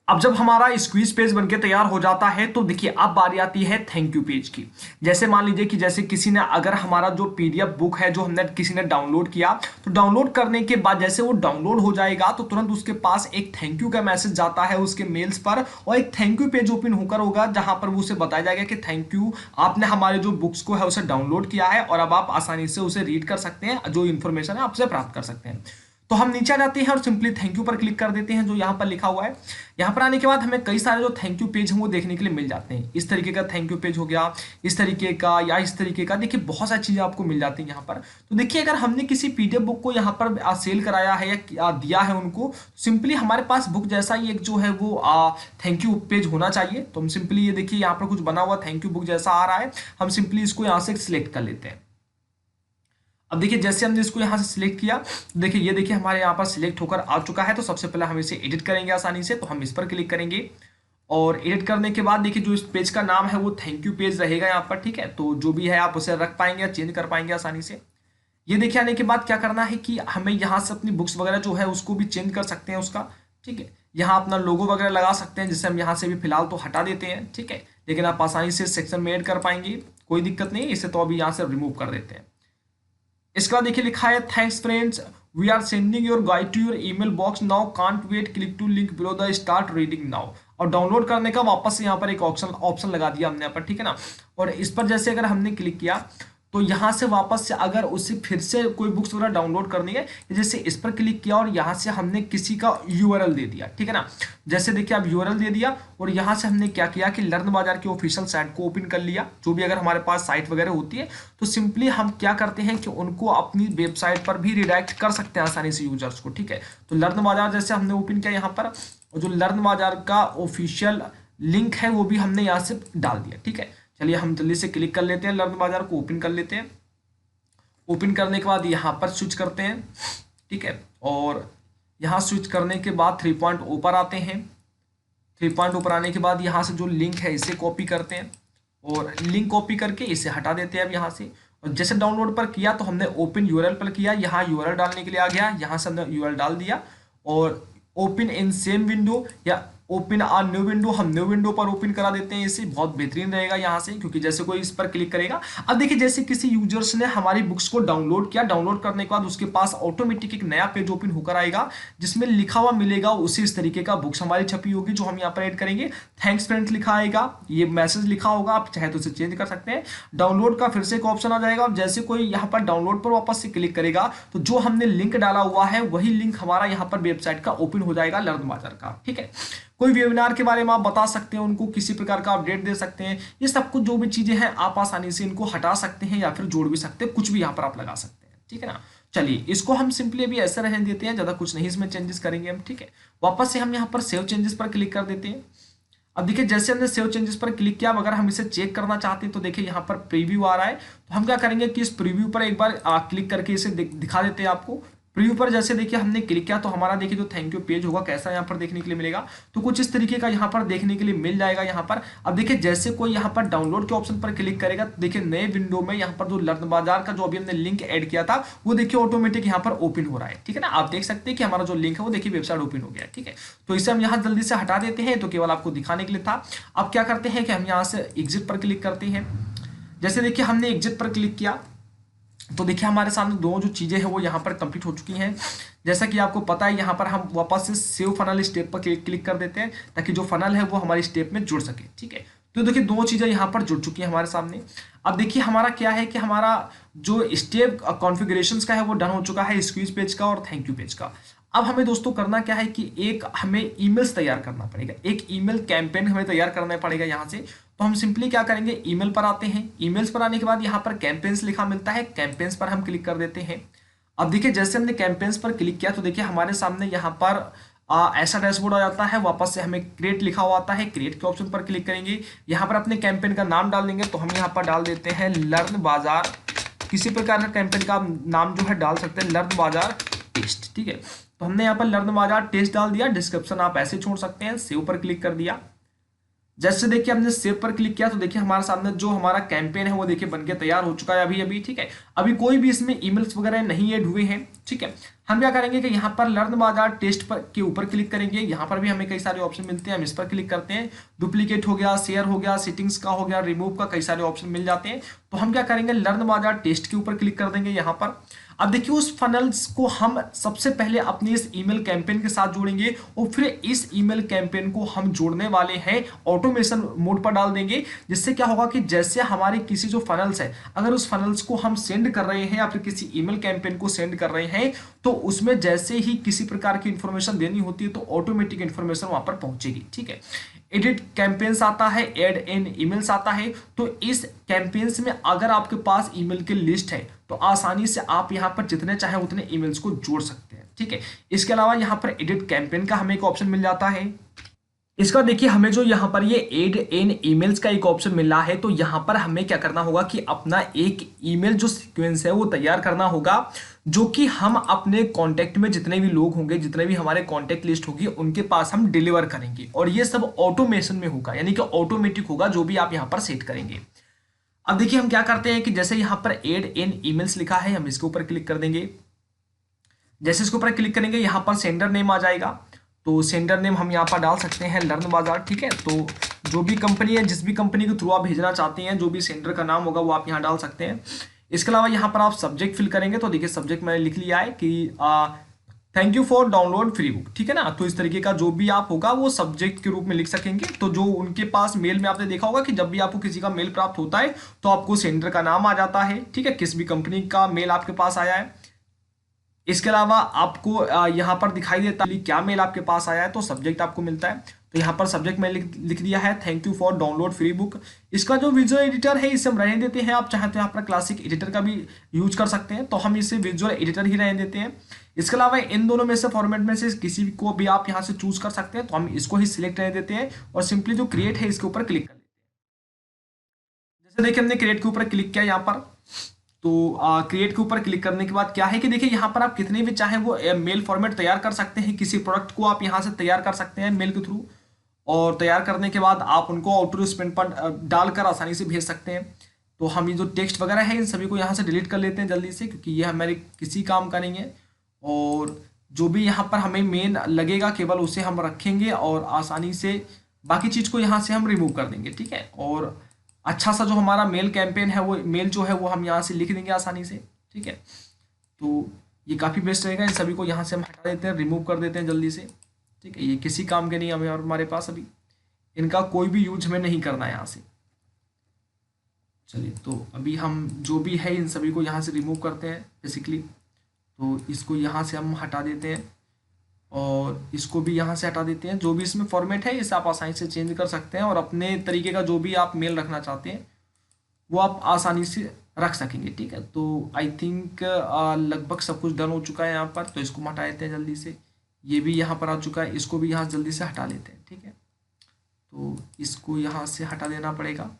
अब जब हमारा स्क्वीज पेज बनके तैयार हो जाता है तो देखिए अब बारी आती है थैंक यू पेज की। जैसे मान लीजिए कि जैसे किसी ने अगर हमारा जो पीडीएफ बुक है जो हमने किसी ने डाउनलोड किया, तो डाउनलोड करने के बाद जैसे वो डाउनलोड हो जाएगा तो तुरंत उसके पास एक थैंक यू का मैसेज जाता है उसके मेल्स पर, और एक थैंक यू पेज ओपन होकर होगा जहां पर वो उसे बताया जाएगा कि थैंक यू, आपने हमारे जो बुक्स को है उसे डाउनलोड किया है और अब आप आसानी से उसे रीड कर सकते हैं, जो इन्फॉर्मेशन है आपसे प्राप्त कर सकते हैं। तो हम नीचे आ जाते हैं और सिंपली थैंक यू पर क्लिक कर देते हैं जो यहाँ पर लिखा हुआ है। यहाँ पर आने के बाद हमें कई सारे जो थैंक यू पेज हैं वो देखने के लिए मिल जाते हैं। इस तरीके का थैंक यू पेज हो गया, इस तरीके का या इस तरीके का, देखिए बहुत सारी चीज़ें आपको मिल जाती हैं यहाँ पर। तो देखिए अगर हमने किसी पीडीएफ बुक को यहाँ पर सेल कराया है या दिया है उनको, सिंपली हमारे पास बुक जैसा ही एक जो है वो थैंक यू पेज होना चाहिए। तो हम सिंपली ये देखिए यहाँ पर कुछ बना हुआ थैंक यू बुक जैसा आ रहा है, हम सिंपली इसको यहाँ से सिलेक्ट कर लेते हैं। अब देखिए जैसे हमने इसको यहाँ से सिलेक्ट किया, देखिए ये देखिए हमारे यहाँ पर सिलेक्ट होकर आ चुका है। तो सबसे पहले हम इसे एडिट करेंगे आसानी से, तो हम इस पर क्लिक करेंगे। और एडिट करने के बाद देखिए जो इस पेज का नाम है वो थैंक यू पेज रहेगा यहाँ पर, ठीक है। तो जो भी है आप उसे रख पाएंगे या चेंज कर पाएंगे आसानी से। ये देखिए आने के बाद क्या करना है कि हमें यहाँ से अपनी बुक्स वगैरह जो है उसको भी चेंज कर सकते हैं उसका, ठीक है। यहाँ अपना लोगो वगैरह लगा सकते हैं, जिसे हम यहाँ से भी फिलहाल तो हटा देते हैं, ठीक है। लेकिन आप आसानी से सेक्शन में ऐड कर पाएंगे, कोई दिक्कत नहीं। इसे तो अभी यहाँ से रिमूव कर देते हैं। इसके बाद देखिए लिखा है thanks friends, we are sending your guide to your email box now, can't wait, click to link below the, start reading now. और डाउनलोड करने का वापस से यहाँ पर एक ऑप्शन लगा दिया हमने यहाँ पर, ठीक है ना। और इस पर जैसे अगर हमने क्लिक किया तो यहाँ से वापस से अगर उसे फिर से कोई बुक्स वगैरह डाउनलोड करनी है, जैसे इस पर क्लिक किया और यहाँ से हमने किसी का यूआरएल दे दिया, ठीक है ना। जैसे देखिए अब यूआरएल दे दिया और यहाँ से हमने क्या किया कि लर्न बाजार की ऑफिशियल साइट को ओपन कर लिया। जो भी अगर हमारे पास साइट वगैरह होती है तो सिंपली हम क्या करते हैं कि उनको अपनी वेबसाइट पर भी रिडायरेक्ट कर सकते हैं आसानी से यूजर्स को, ठीक है। तो लर्न बाजार जैसे हमने ओपन किया यहाँ पर, और जो लर्न बाजार का ऑफिशियल लिंक है वो भी हमने यहाँ से डाल दिया, ठीक है। चलिए हम जल्दी से क्लिक कर लेते हैं, लर्न बाजार को ओपन कर लेते हैं। ओपन करने के बाद यहाँ पर स्विच करते हैं, ठीक है। और यहाँ स्विच करने के बाद 3 पॉइंट ऊपर आते हैं। 3 पॉइंट ऊपर आने के बाद यहाँ से जो लिंक है इसे कॉपी करते हैं और लिंक कॉपी करके इसे हटा देते हैं अब यहाँ से। और जैसे डाउनलोड पर किया तो हमने ओपन यूआरएल पर किया, यहाँ यूआरएल डालने के लिए आ गया, यहाँ से हमने यूआरएल डाल दिया और ओपन इन सेम विंडो या ओपन आ न्यू विंडो, हम न्यू विंडो पर ओपन करा देते हैं इसे, बहुत बेहतरीन रहेगा यहाँ से, क्योंकि जैसे कोई इस पर क्लिक करेगा। अब देखिए जैसे किसी यूजर्स ने हमारी बुक्स को डाउनलोड किया, डाउनलोड करने के बाद उसके पास ऑटोमेटिक एक नया पेज ओपन होकर आएगा जिसमें लिखा हुआ मिलेगा उसी इस तरीके का बुक्स हमारी छपी होगी जो हम यहाँ पर ऐड करेंगे। थैंक्स फ्रेंड्स लिखा आएगा, ये मैसेज लिखा होगा, आप चाहे तो इसे चेंज कर सकते हैं। डाउनलोड का फिर से एक ऑप्शन आ जाएगा, जैसे कोई यहाँ पर डाउनलोड पर वापस से क्लिक करेगा तो जो हमने लिंक डाला हुआ है वही लिंक हमारा यहाँ पर वेबसाइट का ओपन हो जाएगा लर्न बाजार का। ठीक है, कोई वेबिनार के बारे में आप बता सकते हैं, उनको किसी प्रकार का अपडेट दे सकते हैं, ये सब कुछ जो भी चीजें हैं आप आसानी से इनको हटा सकते हैं या फिर जोड़ भी सकते हैं, कुछ भी यहाँ पर आप लगा सकते हैं। ठीक है ना, चलिए इसको हम सिंपली अभी ऐसे रहने देते हैं, ज्यादा कुछ नहीं इसमें चेंजेस करेंगे हम। ठीक है, वापस से हम यहाँ पर सेव चेंजेस पर क्लिक कर देते हैं। अब देखिए जैसे हमने सेव चेंजेस पर क्लिक किया, अगर हम इसे चेक करना चाहते हैं तो देखिए यहाँ पर प्रीव्यू आ रहा है, तो हम क्या करेंगे कि इस प्रीव्यू पर एक बार क्लिक करके इसे दिखा देते हैं आपको। प्रीव्यू पर जैसे देखिए हमने क्लिक किया तो हमारा देखिए जो थैंक यू पेज होगा कैसा यहाँ पर देखने के लिए मिलेगा, तो कुछ इस तरीके का यहाँ पर देखने के लिए मिल जाएगा यहाँ पर। अब देखिए जैसे कोई यहाँ पर डाउनलोड के ऑप्शन पर क्लिक करेगा तो देखिए नए विंडो में यहाँ पर जो लर्न बाजार का जो अभी हमने लिंक ऐड किया था वो देखिए ऑटोमेटिक यहाँ पर ओपन हो रहा है। ठीक है ना, आप देख सकते हैं कि हमारा जो लिंक है वो देखिए वेबसाइट ओपन हो गया है। ठीक है, तो इसे हम यहाँ जल्दी से हटा देते हैं, तो केवल आपको दिखाने के लिए था। अब क्या करते हैं कि हम यहाँ से एग्जिट पर क्लिक करते हैं। जैसे देखिए हमने एग्जिट पर क्लिक किया तो देखिए हमारे सामने दो जो चीजें हैं वो यहाँ पर कंप्लीट हो चुकी हैं। जैसा कि आपको पता है यहाँ पर हम वापस से सेव फनल स्टेप पर क्लिक कर देते हैं ताकि जो फनल है वो हमारी स्टेप में जुड़ सके। ठीक है, तो देखिए दो चीजें यहाँ पर जुड़ चुकी हैं हमारे सामने। अब देखिए हमारा क्या है कि हमारा जो स्टेप कॉन्फ़िगरेशंस का है वो डन हो चुका है, स्क्वीज पेज का और थैंक यू पेज का। अब हमें दोस्तों करना क्या है कि एक हमें ईमेल्स तैयार करना पड़ेगा, एक ईमेल कैंपेन हमें तैयार करना पड़ेगा यहाँ से। तो हम सिंपली क्या करेंगे, ईमेल पर आते हैं, ईमेल्स पर आने के बाद यहाँ पर कैंपेन्स लिखा मिलता है, कैंपेन्स पर हम क्लिक कर देते हैं। अब देखिए जैसे हमने कैंपेन्स पर क्लिक किया तो देखिए हमारे सामने यहाँ पर ऐसा डैशबोर्ड आ जाता है। वापस से हमें क्रिएट लिखा हुआ आता है, क्रिएट के ऑप्शन पर क्लिक करेंगे, यहाँ पर अपने कैंपेन का नाम डाल देंगे। तो हम यहाँ पर डाल देते हैं लर्न बाजार, किसी प्रकार का कैंपेन का नाम जो है डाल सकते हैं, लर्न बाजार टेस्ट। ठीक है, तो हमने यहाँ पर लर्न बाजार टेस्ट डाल दिया, डिस्क्रिप्शन आप ऐसे छोड़ सकते हैं। सेव पर क्लिक कर दिया। जैसे देखिए हमने सेव पर क्लिक किया तो देखिए हमारे सामने जो हमारा कैंपेन है वो देखिए बनके तैयार हो चुका है अभी अभी। ठीक है, अभी कोई भी इसमें ईमेल्स वगैरह नहीं ऐड हुए हैं। ठीक है, हम क्या करेंगे कि यहाँ पर लर्न बाजार टेस्ट पर के ऊपर क्लिक करेंगे। यहाँ पर भी हमें कई सारे ऑप्शन मिलते हैं, हम इस पर क्लिक करते हैं। डुप्लीकेट हो गया, शेयर हो गया, सेटिंग्स का हो गया, रिमूव का, कई सारे ऑप्शन मिल जाते हैं। तो हम क्या करेंगे, लर्न बाजार टेस्ट के ऊपर क्लिक कर देंगे यहाँ पर। अब देखिए उस फनल्स को हम सबसे पहले अपनी इस ईमेल कैंपेन के साथ जोड़ेंगे और फिर इस ईमेल कैंपेन को हम जोड़ने वाले हैं ऑटोमेशन मोड पर डाल देंगे। जिससे क्या होगा कि जैसे हमारे किसी जो फनल्स है, अगर उस फनल्स को हम सेंड कर रहे हैं या फिर किसी ईमेल कैंपेन को सेंड कर रहे हैं तो उसमें जैसे ही किसी प्रकार की इंफॉर्मेशन देनी होती है तो ऑटोमेटिक इंफॉर्मेशन वहां पर पहुंचेगी। ठीक है, एडिट कैंपेन्स आता है, एड इन ईमेल्स आता है। तो इस कैंपेन्स में अगर आपके पास ईमेल की लिस्ट है तो आसानी से आप यहाँ पर जितने चाहे उतने ईमेल्स को जोड़ सकते हैं। ठीक है, इसके अलावा यहाँ पर एडिट कैंपेन का हमें एक ऑप्शन मिल जाता है। इसका देखिए हमें जो यहाँ पर ये एड इन ईमेल्स का एक ऑप्शन मिला है, तो यहाँ पर हमें क्या करना होगा कि अपना एक ईमेल जो सीक्वेंस है वो तैयार करना होगा, जो कि हम अपने कांटेक्ट में जितने भी लोग होंगे, जितने भी हमारे कांटेक्ट लिस्ट होगी उनके पास हम डिलीवर करेंगे। और ये सब ऑटोमेशन में होगा, यानी कि ऑटोमेटिक होगा जो भी आप यहाँ पर सेट करेंगे। अब देखिए हम क्या करते हैं कि जैसे यहाँ पर एड इन ईमेल्स लिखा है, हम इसके ऊपर क्लिक कर देंगे। जैसे इसके ऊपर क्लिक करेंगे यहाँ पर सेंडर नेम आ जाएगा, तो सेंडर नेम हम यहाँ पर डाल सकते हैं लर्न बाजार। ठीक है, तो जो भी कंपनी है, जिस भी कंपनी के थ्रू आप भेजना चाहते हैं, जो भी सेंडर का नाम होगा वो आप यहाँ डाल सकते हैं। इसके अलावा यहाँ पर आप सब्जेक्ट फिल करेंगे, तो देखिए सब्जेक्ट मैंने लिख लिया है कि thank you for download free book. ठीक है ना, तो इस तरीके का जो भी आप होगा वो सब्जेक्ट के रूप में लिख सकेंगे। तो जो उनके पास मेल में आपने देखा होगा कि जब भी आपको किसी का मेल प्राप्त होता है तो आपको सेंडर का नाम आ जाता है। ठीक है, किस भी कंपनी का मेल आपके पास आया है। इसके अलावा आपको यहाँ पर दिखाई देता है क्या मेल आपके पास आया है, तो सब्जेक्ट आपको मिलता है। तो यहाँ पर सब्जेक्ट में लिख दिया है thank you for download free book. इसका जो विजुअल एडिटर है इसे हम रहने देते हैं, आप चाहे तो यहाँ पर क्लासिक एडिटर का भी यूज कर सकते हैं, तो हम इसे विजुअल एडिटर ही रहने देते हैं। इसके अलावा इन दोनों में से फॉर्मेट में से किसी को भी आप यहाँ से चूज कर सकते हैं, तो हम इसको ही सिलेक्ट रहने देते हैं और सिंपली जो क्रिएट है इसके ऊपर क्लिक कर लेते हैं। जैसे देखिए हमने क्रिएट के ऊपर क्लिक किया यहाँ पर, तो क्रिएट के ऊपर क्लिक करने के बाद क्या है कि देखिए यहाँ पर आप कितने भी चाहे वो मेल फॉर्मेट तैयार कर सकते हैं। किसी प्रोडक्ट को आप यहाँ से तैयार कर सकते हैं मेल के थ्रू, और तैयार करने के बाद आप उनको ऑटो स्पेंड पर डालकर आसानी से भेज सकते हैं। तो हम ये जो टेक्स्ट वगैरह है इन सभी को यहाँ से डिलीट कर लेते हैं जल्दी से, क्योंकि ये हमारे किसी काम का नहीं है। और जो भी यहाँ पर हमें मेन लगेगा केवल उसे हम रखेंगे और आसानी से बाकी चीज़ को यहाँ से हम रिमूव कर देंगे, ठीक है। और अच्छा सा जो हमारा मेल कैंपेन है वो मेल जो है वो हम यहाँ से लिख देंगे आसानी से, ठीक है। तो ये काफ़ी बेस्ट रहेगा। इन सभी को यहाँ से हम हटा देते हैं, रिमूव कर देते हैं जल्दी से, ठीक है। ये किसी काम के नहीं हमें और हमारे पास अभी इनका कोई भी यूज हमें नहीं करना है यहाँ से। चलिए तो अभी हम जो भी है इन सभी को यहाँ से रिमूव करते हैं बेसिकली। तो इसको यहाँ से हम हटा देते हैं और इसको भी यहाँ से हटा देते हैं। जो भी इसमें फॉर्मेट है इसे आप आसानी से चेंज कर सकते हैं और अपने तरीके का जो भी आप मेल रखना चाहते हैं वो आप आसानी से रख सकेंगे, ठीक है। तो आई थिंक लगभग सब कुछ डन हो चुका है यहाँ पर। तो इसको हटा देते हैं जल्दी से। ये भी यहाँ पर आ चुका है, इसको भी यहाँ जल्दी से हटा लेते हैं, ठीक है। तो इसको यहाँ से हटा देना पड़ेगा।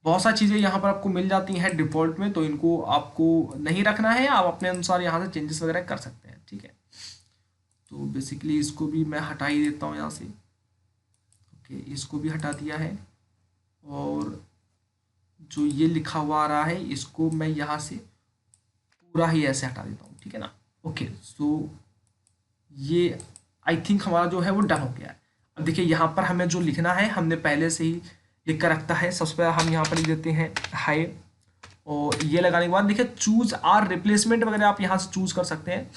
बहुत सारी चीज़ें यहाँ पर आपको मिल जाती हैं डिफ़ॉल्ट में, तो इनको आपको नहीं रखना है, आप अपने अनुसार यहाँ से चेंजेस वगैरह कर सकते हैं, ठीक है। तो बेसिकली इसको भी मैं हटा ही देता हूँ यहाँ से। ओके, इसको भी हटा दिया है और जो ये लिखा हुआ आ रहा है इसको मैं यहाँ से पूरा ही ऐसे हटा देता हूँ, ठीक है ना। ओके, सो ये आई थिंक हमारा जो है वो डन हो गया है। अब देखिए यहाँ पर हमें जो लिखना है हमने पहले से ही लिख कर रखता है। सबसे पहले हम यहाँ पर लिख देते हैं हाय, और ये लगाने के बाद देखिए चूज आर रिप्लेसमेंट वगैरह आप यहाँ से चूज कर सकते हैं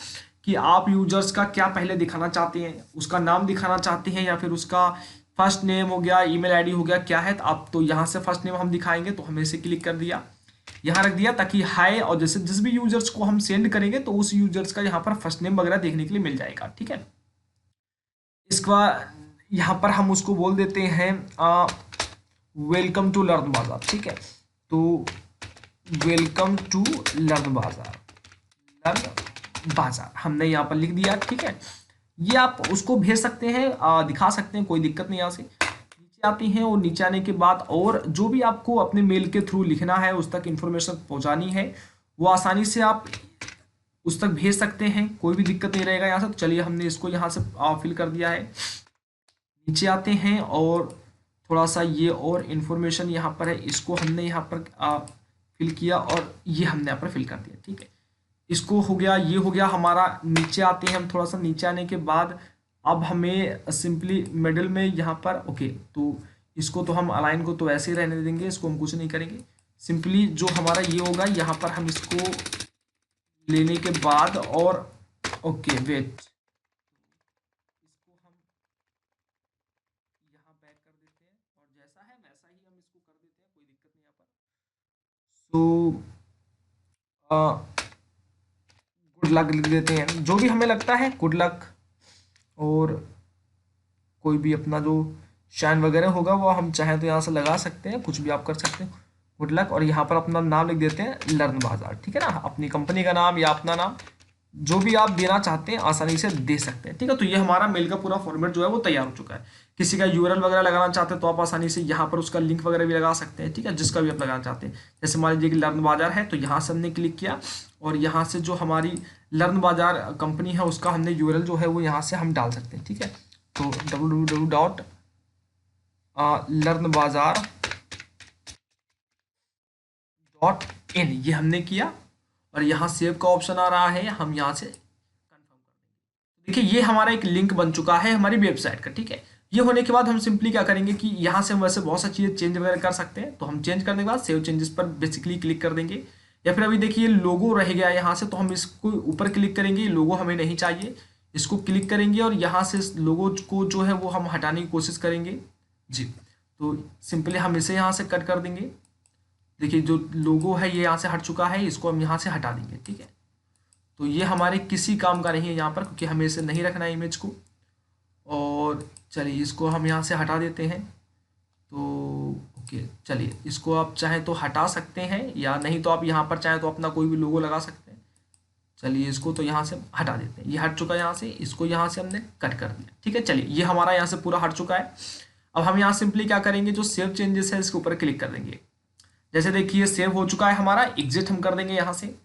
कि आप यूजर्स का क्या पहले दिखाना चाहते हैं, उसका नाम दिखाना चाहते हैं या फिर उसका फर्स्ट नेम हो गया, ईमेल आईडी हो गया, क्या है। तो आप तो यहाँ से फर्स्ट नेम हम दिखाएंगे, तो हमें इसे क्लिक कर दिया, यहाँ रख दिया, ताकि हाय और जैसे जिस भी यूजर्स को हम सेंड करेंगे तो उस यूजर्स का यहाँ पर फर्स्ट नेम वगैरह देखने के लिए मिल जाएगा, ठीक है। इसके बाद यहाँ पर हम उसको बोल देते हैं वेलकम टू लर्न बाजार, ठीक है। तो वेलकम टू लर्न बाजार, लर्न बाजार हमने यहाँ पर लिख दिया, ठीक है। ये आप उसको भेज सकते हैं, दिखा सकते हैं, कोई दिक्कत नहीं। यहाँ से नीचे आती हैं और नीचे आने के बाद और जो भी आपको अपने मेल के थ्रू लिखना है, उस तक इंफॉर्मेशन पहुँचानी है, वो आसानी से आप उस तक भेज सकते हैं, कोई भी दिक्कत नहीं रहेगा यहाँ से। तो चलिए हमने इसको यहाँ से फिल कर दिया है। नीचे आते हैं और थोड़ा सा ये और इन्फॉर्मेशन यहाँ पर है, इसको हमने यहाँ पर फिल किया और ये हमने यहाँ पर फिल कर दिया, ठीक है। इसको हो गया, ये हो गया हमारा। नीचे आते हैं हम, थोड़ा सा नीचे आने के बाद अब हमें सिंपली मिडिल में यहाँ पर ओके, तो इसको तो हम अलाइन को तो ऐसे ही रहने देंगे, इसको हम कुछ नहीं करेंगे। सिंपली जो हमारा ये होगा यहाँ पर हम इसको लेने के बाद और ओके वेट, इसको हम यहाँ बैक कर देते हैं और जैसा है वैसा ही हम इसको कर देते हैं, कोई दिक्कत नहीं यहाँ पर। गुड लक लिख देते हैं, जो भी हमें लगता है गुड लक, और कोई भी अपना जो शाइन वगैरह होगा वो हम चाहें तो यहाँ से लगा सकते हैं, कुछ भी आप कर सकते हैं, गुड लक। और यहाँ पर अपना नाम लिख देते हैं लर्न बाजार, ठीक है ना। अपनी कंपनी का नाम या अपना नाम जो भी आप देना चाहते हैं आसानी से दे सकते हैं, ठीक है। तो ये हमारा मेल का पूरा फॉर्मेट जो है वो तैयार हो चुका है। किसी का यूआरएल वगैरह लगाना चाहते हैं तो आप आसानी से यहाँ पर उसका लिंक वगैरह भी लगा सकते हैं, ठीक है, जिसका भी आप लगाना चाहते हैं। जैसे मान लीजिए कि लर्न बाजार है, तो यहाँ से हमने क्लिक किया और यहाँ से जो हमारी लर्न बाजार कंपनी है उसका हमने यूआरएल जो है वो यहाँ से हम डाल सकते हैं, ठीक है। तो www.learnbazaar.in ये हमने किया और यहाँ सेव का ऑप्शन आ रहा है, हम यहाँ से कंफर्म कर देंगे। देखिए ये हमारा एक लिंक बन चुका है हमारी वेबसाइट का, ठीक है। ये होने के बाद हम सिंपली क्या करेंगे कि यहाँ से हम वैसे बहुत सारी चीज़ें चेंज वगैरह कर सकते हैं, तो हम चेंज करने के बाद सेव चेंजेस पर बेसिकली क्लिक कर देंगे। या फिर अभी देखिए लोगो रह गया यहाँ से, तो हम इसको ऊपर क्लिक करेंगे, लोगो हमें नहीं चाहिए, इसको क्लिक करेंगे और यहाँ से लोगो को जो है वो हम हटाने की कोशिश करेंगे जी। तो सिंपली हम इसे यहाँ से कट कर देंगे। देखिए जो लोगो है ये यहाँ से हट चुका है, इसको हम यहाँ से हटा देंगे, ठीक है। तो ये हमारे किसी काम का नहीं है यहाँ पर, क्योंकि हमें इसे नहीं रखना है इमेज को। और चलिए इसको हम यहाँ से हटा देते हैं। तो ओके, चलिए इसको आप चाहें तो हटा सकते हैं या नहीं तो आप यहाँ पर चाहें तो अपना कोई भी लोगो लगा सकते हैं। चलिए इसको तो यहाँ से हटा देते हैं, ये हट चुका है यहाँ से, इसको यहाँ से हमने कट कर दिया, ठीक है। चलिए ये हमारा यहाँ से पूरा हट चुका है। अब हम यहाँ सिंपली क्या करेंगे, जो सेव चेंजेस है इसके ऊपर क्लिक कर देंगे। जैसे देखिए सेव हो चुका है हमारा, एग्जिट हम कर देंगे यहाँ से।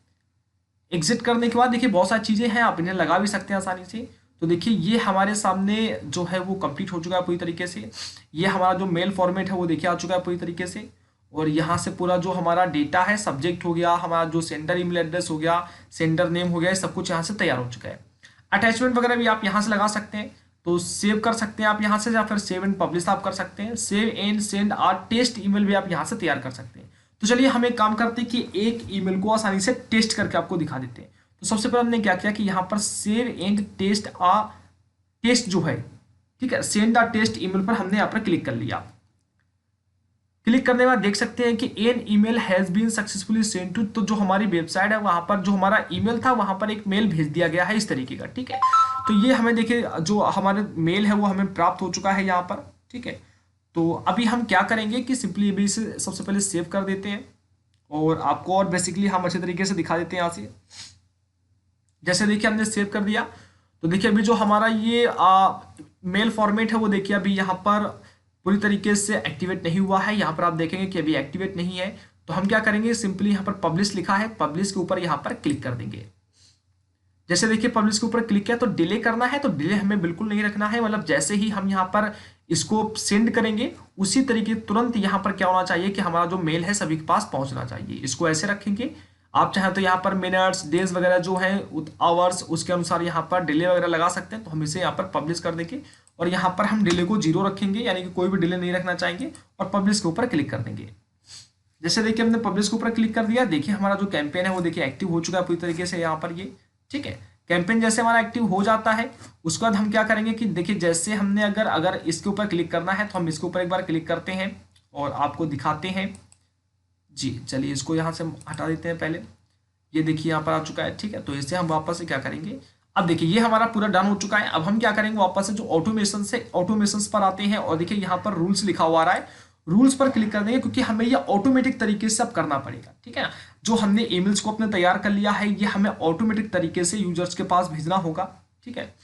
एग्जिट करने के बाद देखिए बहुत सारी चीज़ें हैं, आप इन्हें लगा भी सकते हैं आसानी से। तो देखिए ये हमारे सामने जो है वो कंप्लीट हो चुका है पूरी तरीके से। ये हमारा जो मेल फॉर्मेट है वो देखिए आ चुका है पूरी तरीके से। और यहाँ से पूरा जो हमारा डेटा है, सब्जेक्ट हो गया, हमारा जो सेंडर ईमेल एड्रेस हो गया, सेंडर नेम हो गया, ये सब कुछ यहाँ से तैयार हो चुका है। अटैचमेंट वगैरह भी आप यहाँ से लगा सकते हैं, तो सेव कर सकते हैं आप यहाँ से, या फिर सेव एंड पब्लिश आप कर सकते हैं। Save and send test email भी आप यहाँ से तैयार कर सकते हैं। तो चलिए हम एक काम करते हैं कि एक ईमेल को आसानी से टेस्ट करके आपको दिखा देते हैं। तो सबसे पहले हमने क्या किया कि यहाँ पर सेव एंड टेस्ट जो है, ठीक है, सेंड टेस्ट ईमेल पर हमने यहाँ पर क्लिक कर लिया। क्लिक करने के बाद देख सकते हैं कि an email has been successfully send to, तो जो हमारी वेबसाइट है वहां पर जो हमारा ईमेल था वहां पर एक मेल भेज दिया गया है इस तरीके का, ठीक है। तो ये हमें देखिए जो हमारे मेल है वो हमें प्राप्त हो चुका है यहाँ पर, ठीक है। तो अभी हम क्या करेंगे कि सिंपली अभी इसे सबसे पहले सेव कर देते हैं और आपको और बेसिकली हम अच्छे तरीके से दिखा देते हैं यहाँ से। जैसे देखिए हमने सेव कर दिया, तो देखिए अभी जो हमारा ये मेल फॉर्मेट है वो देखिए अभी यहाँ पर पूरी तरीके से एक्टिवेट नहीं हुआ है। यहाँ पर आप देखेंगे कि अभी एक्टिवेट नहीं है। तो हम क्या करेंगे, सिंपली यहाँ पर पब्लिश लिखा है, पब्लिश के ऊपर यहाँ पर क्लिक कर देंगे। जैसे देखिए पब्लिश के ऊपर क्लिक किया तो डिले करना है, तो डिले हमें बिल्कुल नहीं रखना है। मतलब जैसे ही हम यहाँ पर इसको सेंड करेंगे उसी तरीके तुरंत यहाँ पर क्या होना चाहिए कि हमारा जो मेल है सभी के पास पहुंचना चाहिए। इसको ऐसे रखेंगे। आप चाहें तो यहाँ पर मिनट्स, डेज वगैरह जो है, आवर्स, उसके अनुसार यहाँ पर डिले वगैरह लगा सकते हैं। तो हम इसे यहाँ पर पब्लिश कर देंगे और यहाँ पर हम डिले को 0 रखेंगे, यानी कि कोई भी डिले नहीं रखना चाहेंगे, और पब्लिश के ऊपर क्लिक कर देंगे। जैसे देखिए हमने पब्लिश के ऊपर क्लिक कर दिया, देखिए हमारा जो कैंपेन है वो देखिए एक्टिव हो चुका है पूरी तरीके से यहाँ पर ये, ठीक है। कैंपेन जैसे हमारा एक्टिव हो जाता है उसके बाद हम क्या करेंगे कि देखिए जैसे हमने अगर इसके ऊपर क्लिक करना है तो हम इसके ऊपर एक बार क्लिक करते हैं और आपको दिखाते हैं जी। चलिए इसको यहाँ से हटा देते हैं पहले। ये देखिए यहाँ पर आ चुका है, ठीक है। तो इसे हम वापस से क्या करेंगे, अब देखिए ये हमारा पूरा डन हो चुका है। अब हम क्या करेंगे, वापस से जो ऑटोमेशन पर आते हैं और देखिए यहाँ पर रूल्स लिखा हुआ आ रहा है, रूल्स पर क्लिक कर देंगे क्योंकि हमें ये ऑटोमेटिक तरीके से अब करना पड़ेगा, ठीक है ना। जो हमने ईमेल्स को अपने तैयार कर लिया है ये हमें ऑटोमेटिक तरीके से यूजर्स के पास भेजना होगा, ठीक है।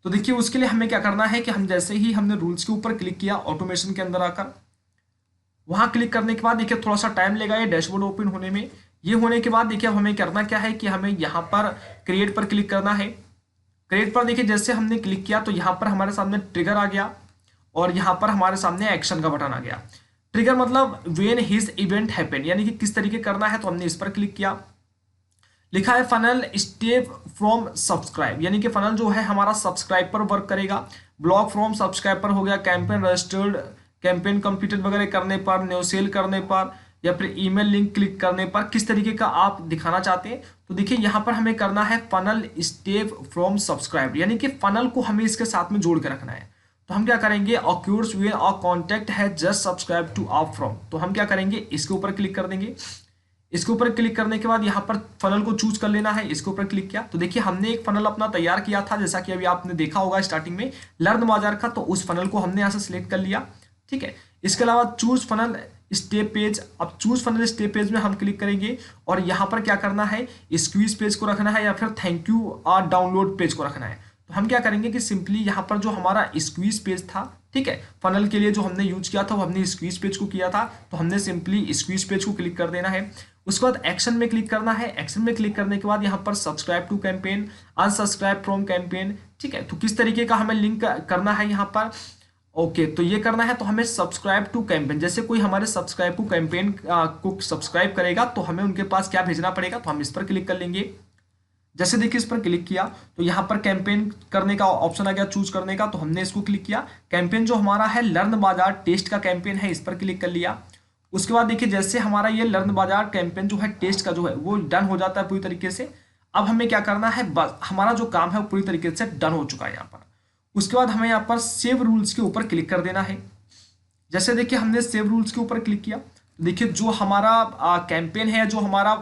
तो देखिए उसके लिए हमें क्या करना है कि हम जैसे ही हमने रूल्स के ऊपर क्लिक किया ऑटोमेशन के अंदर आकर, वहां क्लिक करने के बाद देखिए थोड़ा सा टाइम लेगा ये डैशबोर्ड ओपन होने में। ये होने के बाद देखिए अब हमें करना क्या है कि हमें यहाँ पर क्रिएट पर क्लिक करना है। क्रिएट पर देखिए जैसे हमने क्लिक किया तो यहाँ पर हमारे सामने ट्रिगर आ गया और यहाँ पर हमारे सामने एक्शन का बटन आ गया। ट्रिगर मतलब व्हेन हिज इवेंट हैपन, यानी कि किस तरीके करना है, तो हमने इस पर क्लिक किया। लिखा है फनल स्टेप फ्रॉम सब्सक्राइब, यानी कि फनल जो है हमारा सब्सक्राइब पर वर्क करेगा। ब्लॉक फ्रॉम सब्सक्राइब पर हो गया कैंपेन रजिस्टर्ड, कैंपेन कंप्लीटेड वगैरह करने पर, न्यू सेल करने पर, या फिर ईमेल लिंक क्लिक करने पर किस तरीके का आप दिखाना चाहते हैं। तो देखिए यहाँ पर हमें करना है फनल स्टेप फ्रॉम सब्सक्राइब, यानी कि फनल को हमें इसके साथ में जोड़ के रखना है। तो हम क्या करेंगे, ऑक्यूर्स व्हेन अ कांटेक्ट है जस्ट सब्सक्राइब टू आप फ्रॉम, तो हम क्या करेंगे इसके ऊपर क्लिक कर देंगे। इसके ऊपर क्लिक करने के बाद यहाँ पर फनल को चूज कर लेना है, इसके ऊपर क्लिक किया तो देखिए हमने एक फनल अपना तैयार किया था, जैसा कि अभी आपने देखा होगा स्टार्टिंग में लर्न बाजार का, तो उस फनल को हमने यहाँ से सिलेक्ट कर लिया, ठीक है। इसके अलावा चूज फनल स्टेप पेज, अब चूज फनल स्टेप पेज में हम क्लिक करेंगे और यहाँ पर क्या करना है, स्क्वीज पेज को रखना है या फिर थैंक यू डाउनलोड पेज को रखना है। तो हम क्या करेंगे कि सिंपली यहाँ पर जो हमारा स्क्वीज पेज था, ठीक है, फनल के लिए जो हमने यूज किया था वो हमने स्क्वीज पेज को किया था, तो हमने सिंपली स्क्वीज पेज को क्लिक कर देना है। उसके बाद एक्शन में क्लिक करना है। एक्शन में क्लिक करने के बाद यहाँ पर subscribe to campaign, unsubscribe from campaign, ठीक है। तो किस तरीके का हमें लिंक करना है यहाँ पर, ओके तो ये करना है, तो हमें सब्सक्राइब टू कैंपेन, जैसे कोई हमारे सब्सक्राइब टू कैंपेन को सब्सक्राइब करेगा तो हमें उनके पास क्या भेजना पड़ेगा, तो हम इस पर क्लिक कर लेंगे। जैसे देखिए इस पर क्लिक किया तो यहाँ पर कैंपेन करने का ऑप्शन आ गया, चूज करने का, तो हमने इसको क्लिक किया। कैंपेन जो हमारा है लर्न बाजार टेस्ट का कैंपेन है, इस पर क्लिक कर लिया। उसके बाद देखिए जैसे हमारा ये लर्न बाजार कैंपेन जो है टेस्ट का जो है वो डन हो जाता है पूरी तरीके से। अब हमें क्या करना है, बस हमारा जो काम है वो पूरी तरीके से डन हो चुका है यहाँ पर। उसके बाद हमें यहाँ पर सेव रूल्स के ऊपर क्लिक कर देना है। जैसे देखिए हमने सेव रूल्स के ऊपर क्लिक किया तो देखिए जो हमारा कैंपेन है, जो हमारा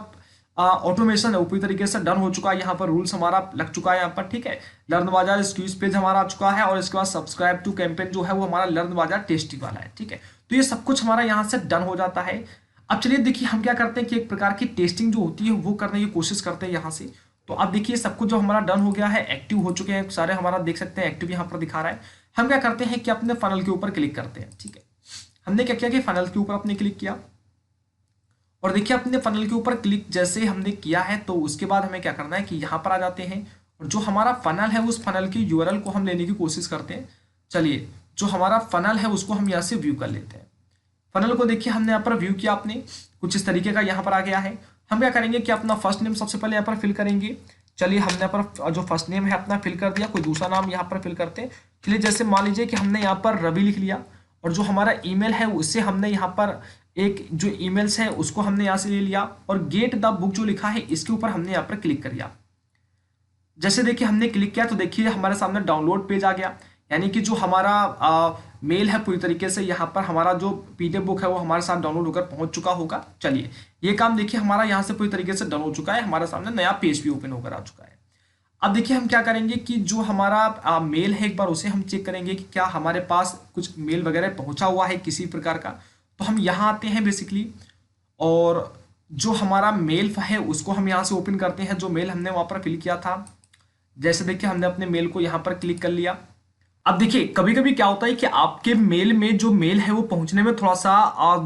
ऑटोमेशन है वो पूरी तरीके से डन हो चुका है। यहाँ पर रूल्स हमारा लग चुका है यहाँ पर, ठीक है। लर्न बाजार स्क्वीज पेज हमारा आ चुका है और इसके बाद सब्सक्राइब टू कैंपेन जो है वो हमारा लर्न बाजार टेस्टी वाला है, ठीक है। तो ये सब कुछ हमारा यहाँ से डन हो जाता है। अब चलिए देखिए हम क्या करते हैं कि एक प्रकार की टेस्टिंग जो होती है वो करने की कोशिश करते हैं यहाँ से। तो अब देखिए सब कुछ जो हमारा डन हो गया है, एक्टिव हो चुके हैं सारे, हमारा देख सकते हैं एक्टिव यहाँ पर दिखा रहा है। हम क्या करते हैं कि अपने फनल के ऊपर क्लिक करते हैं, ठीक है। हमने क्या किया कि फनल के ऊपर अपने क्लिक किया और देखिए अपने फनल के ऊपर क्लिक जैसे हमने किया है तो उसके बाद हमें क्या करना है कि यहाँ पर आ जाते हैं और जो हमारा फनल है उस फनल की यूआरएल को हम लेने की कोशिश करते हैं। चलिए जो हमारा फनल है उसको हम यहाँ से व्यू कर लेते हैं। फनल को देखिए हमने यहाँ पर व्यू किया, आपने कुछ इस तरीके का यहाँ पर आ गया है। हम क्या करेंगे कि अपना फर्स्ट नेम सबसे पहले यहाँ पर फिल करेंगे, चलिए हमने यहाँ पर जो फर्स्ट नेम है अपना फिल कर दिया, कोई दूसरा नाम यहाँ पर फिल करते हैं। चलिए जैसे मान लीजिए कि हमने यहाँ पर रवि लिख लिया, और जो हमारा ईमेल है उससे हमने यहाँ पर एक जो ईमेल्स है उसको हमने यहाँ से ले लिया, और गेट द बुक जो लिखा है इसके ऊपर हमने यहाँ पर क्लिक कर दिया। जैसे देखिए हमने क्लिक किया तो देखिए हमारे सामने डाउनलोड पेज आ गया, यानी कि जो हमारा मेल है पूरी तरीके से यहाँ पर हमारा जो पीडीएफ बुक है वो हमारे साथ डाउनलोड होकर पहुंच चुका होगा। चलिए ये काम देखिए हमारा यहाँ से पूरी तरीके से डन हो चुका है, हमारे सामने नया पेज भी ओपन होकर आ चुका है। अब देखिए हम क्या करेंगे कि जो हमारा मेल है एक बार उसे हम चेक करेंगे कि क्या हमारे पास कुछ मेल वगैरह पहुंचा हुआ है किसी प्रकार का। तो हम यहाँ आते हैं बेसिकली, और जो हमारा मेल है उसको हम यहाँ से ओपन करते हैं, जो मेल हमने वहाँ पर फिल किया था। जैसे देखिए हमने अपने मेल को यहाँ पर क्लिक कर लिया। अब देखिए कभी कभी क्या होता है कि आपके मेल में जो मेल है वो पहुंचने में थोड़ा सा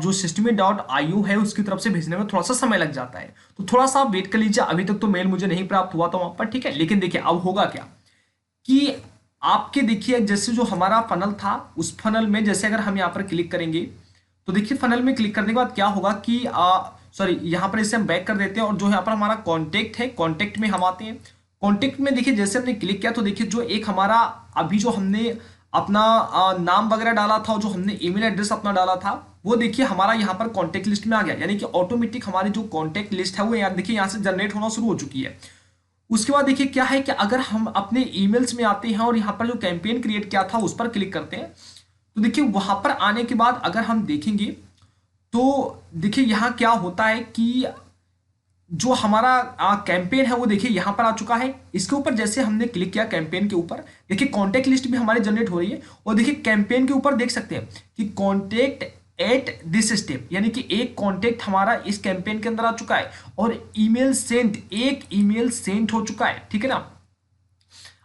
जो systeme.io है उसकी तरफ से भेजने में थोड़ा सा समय लग जाता है, तो थोड़ा सा वेट कर लीजिए। अभी तक तो मेल मुझे नहीं प्राप्त हुआ था वहां पर, ठीक है। लेकिन देखिए अब होगा क्या कि आपके देखिए जैसे जो हमारा फनल था उस फनल में जैसे अगर हम यहाँ पर क्लिक करेंगे तो देखिए फनल में क्लिक करने के बाद क्या होगा कि सॉरी यहाँ पर इसे हम बैक कर देते हैं, और जो यहाँ पर हमारा कॉन्टेक्ट है कॉन्टेक्ट में हम आते हैं। कॉन्टेक्ट में देखिए जैसे हमने क्लिक किया तो देखिए जो एक हमारा अभी जो हमने अपना नाम वगैरह डाला था और जो हमने ईमेल एड्रेस अपना डाला था वो देखिए हमारा यहाँ पर कॉन्टेक्ट लिस्ट में आ गया, यानी कि ऑटोमेटिक हमारी जो कॉन्टेक्ट लिस्ट है वो यार देखिए यहाँ से जनरेट होना शुरू हो चुकी है। उसके बाद देखिए क्या है कि अगर हम अपने ईमेल्स में आते हैं और यहाँ पर जो कैंपेन क्रिएट किया था उस पर क्लिक करते हैं तो देखिए वहां पर आने के बाद अगर हम देखेंगे तो देखिए यहाँ क्या होता है कि जो हमारा कैंपेन है वो देखिए यहाँ पर आ चुका है। इसके ऊपर जैसे हमने क्लिक किया कैंपेन के ऊपर देखिए कॉन्टेक्ट लिस्ट भी हमारी जनरेट हो रही है, और देखिए कैंपेन के ऊपर देख सकते हैं कि कॉन्टेक्ट एट दिस स्टेप, यानी कि एक कॉन्टेक्ट हमारा इस कैंपेन के अंदर आ चुका है, और ईमेल सेंट एक ईमेल सेंट हो चुका है, ठीक है ना।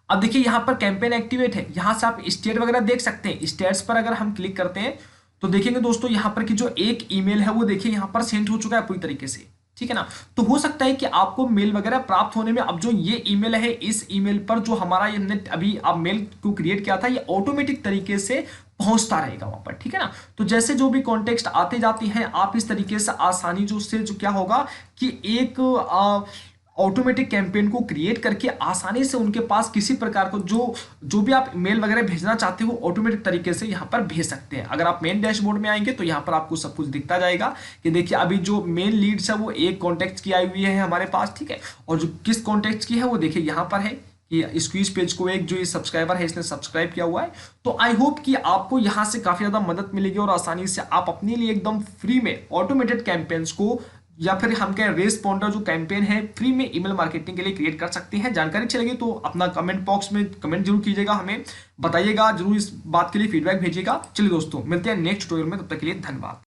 अब देखिए यहाँ पर कैंपेन एक्टिवेट है, यहाँ से आप स्टेट वगैरह देख सकते हैं। स्टेट्स पर अगर हम क्लिक करते हैं तो देखेंगे दोस्तों यहाँ पर कि जो एक ईमेल है वो देखिए यहाँ पर सेंड हो चुका है पूरी तरीके से, ठीक है ना। तो हो सकता है कि आपको मेल वगैरह प्राप्त होने में अब जो ये ईमेल है इस ईमेल पर जो हमारा हमने अभी अब मेल को क्रिएट किया था ये ऑटोमेटिक तरीके से पहुंचता रहेगा वहां पर, ठीक है ना। तो जैसे जो भी कॉन्टेक्स्ट आते जाते हैं आप इस तरीके से आसानी जो क्या होगा कि एक ऑटोमेटिक कैंपेन को क्रिएट करके आसानी से उनके पास किसी प्रकार को जो भी आप मेल वगैरह भेजना चाहते हो ऑटोमेटिक तरीके से यहाँ पर भेज सकते हैं। अगर आप मेन डैशबोर्ड में आएंगे तो यहाँ पर आपको सब कुछ दिखता जाएगा कि देखिए अभी जो मेन लीड्स है वो एक कॉन्टेक्ट की आई हुई है हमारे पास, ठीक है, और जो किस कॉन्टेक्ट की है वो देखिए यहाँ पर है कि स्क्वीज पेज को एक जो ये सब्सक्राइबर है इसने सब्सक्राइब किया हुआ है। तो आई होप कि आपको यहाँ से काफी ज्यादा मदद मिलेगी और आसानी से आप अपने लिए एकदम फ्री में ऑटोमेटेड कैंपेन्स को या फिर हम कहें रेस्पॉन्डर जो कैंपेन है फ्री में ईमेल मार्केटिंग के लिए क्रिएट कर सकते हैं। जानकारी अच्छी लगी तो अपना कमेंट बॉक्स में कमेंट जरूर कीजिएगा, हमें बताइएगा, जरूर इस बात के लिए फीडबैक भेजिएगा। चलिए दोस्तों मिलते हैं नेक्स्ट ट्यूटोरियल में, तब तक के लिए धन्यवाद।